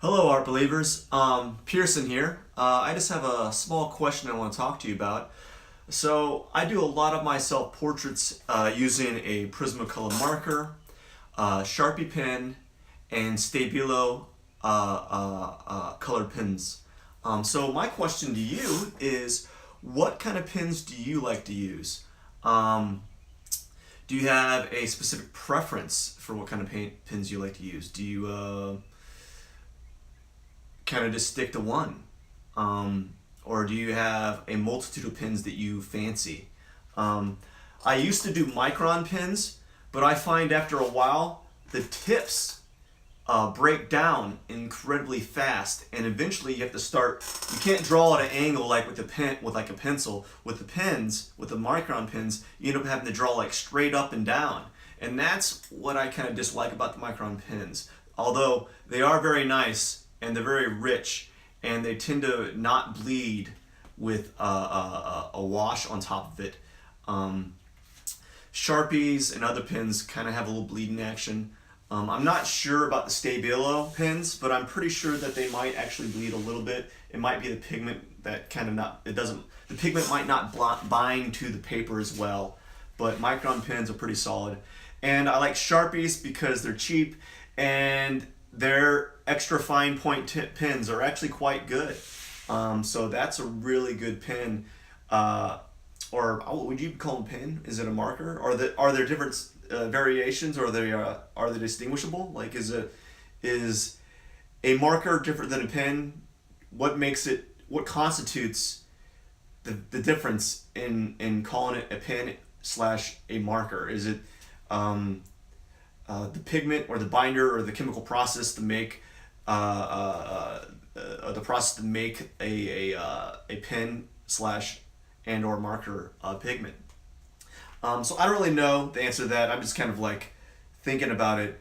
Hello, art believers. Pearson here. I just have a small question I want to talk to you about. So I do a lot of my self-portraits using a Prismacolor marker, Sharpie pen, and Stabilo colored pens. So my question to you is, what kind of pens do you like to use? Do you have a specific preference for what kind of pens you like to use? Do you kind of just stick to one? Or do you have a multitude of pens that you fancy? I used to do micron pens, but I find after a while the tips break down incredibly fast, and eventually you have to start. You can't draw at an angle like with like a pencil. With the pens, with the micron pens, you end up having to draw like straight up and down, and that's what I kind of dislike about the micron pens. Although they are very nice and they're very rich, and they tend to not bleed with a wash on top of it. Sharpies and other pens kind of have a little bleeding action. I'm not sure about the Stabilo pens, but I'm pretty sure that they might actually bleed a little bit. It might be the pigment that kind of not, it doesn't, the pigment might not bind to the paper as well, but micron pens are pretty solid. And I like Sharpies because they're cheap, and their extra fine point pens are actually quite good. So that's a really good pen. Or would you call them pen? Is it a marker? Are there different variations, or are they distinguishable? Like, is a marker different than a pen? What makes it? What constitutes the difference in calling it a pen slash a marker? Is it the pigment or the binder or the chemical process to make a pen slash and or marker pigment? So I don't really know the answer to that. I'm just kind of like thinking about it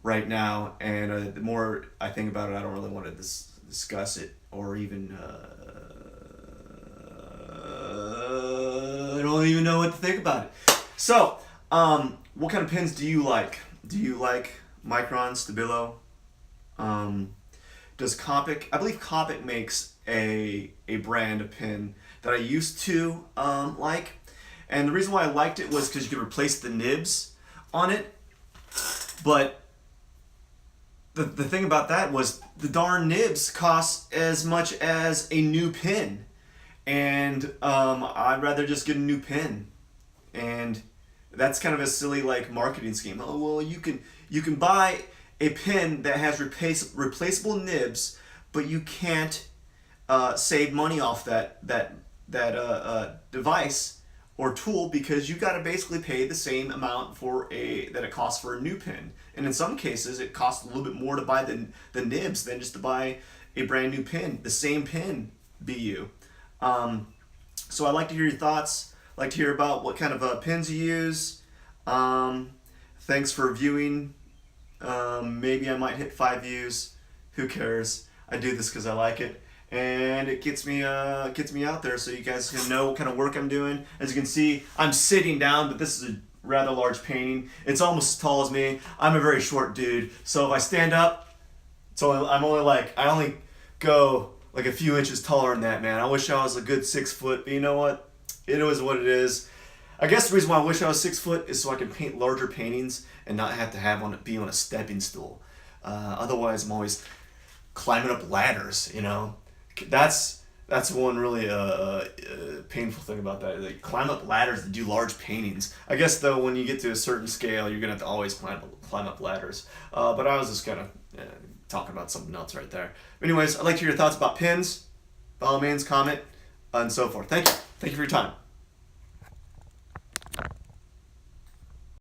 right now, and the more I think about it, I don't really want to discuss it, or even I don't even know what to think about it. So, what kind of pens do you like? Do you like Micron, Stabilo? Does Copic? I believe Copic makes a brand of pen that I used to like. And the reason why I liked it was because you could replace the nibs on it. But the thing about that was the darn nibs cost as much as a new pen. And I'd rather just get a new pen. And that's kind of a silly like marketing scheme. Oh, well, you can buy a pen that has replaceable nibs, but you can't save money off that device or tool, because you got to basically pay the same amount that it costs for a new pen. And in some cases, it costs a little bit more to buy the nibs than just to buy a brand new pen, the same pen, BU. So I'd like to hear your thoughts. I'd like to hear about what kind of pens you use. Thanks for viewing. Maybe I might hit 5 views. Who cares? I do this because I like it, and it gets me out there so you guys can know what kind of work I'm doing. As you can see, I'm sitting down, but this is a rather large painting. It's almost as tall as me. I'm a very short dude, so if I stand up, I only go like a few inches taller than that, man. I wish I was a good 6 foot, but you know what? It is what it is. I guess the reason why I wish I was 6 foot is so I can paint larger paintings and not have to be on a stepping stool. Otherwise, I'm always climbing up ladders, you know. That's one really painful thing about that. Like, climb up ladders to do large paintings. I guess though, when you get to a certain scale, you're gonna have to always climb up ladders. But I was just kind of talking about something else right there. Anyways, I'd like to hear your thoughts about pens. By all means, comment and so forth. Thank you for your time.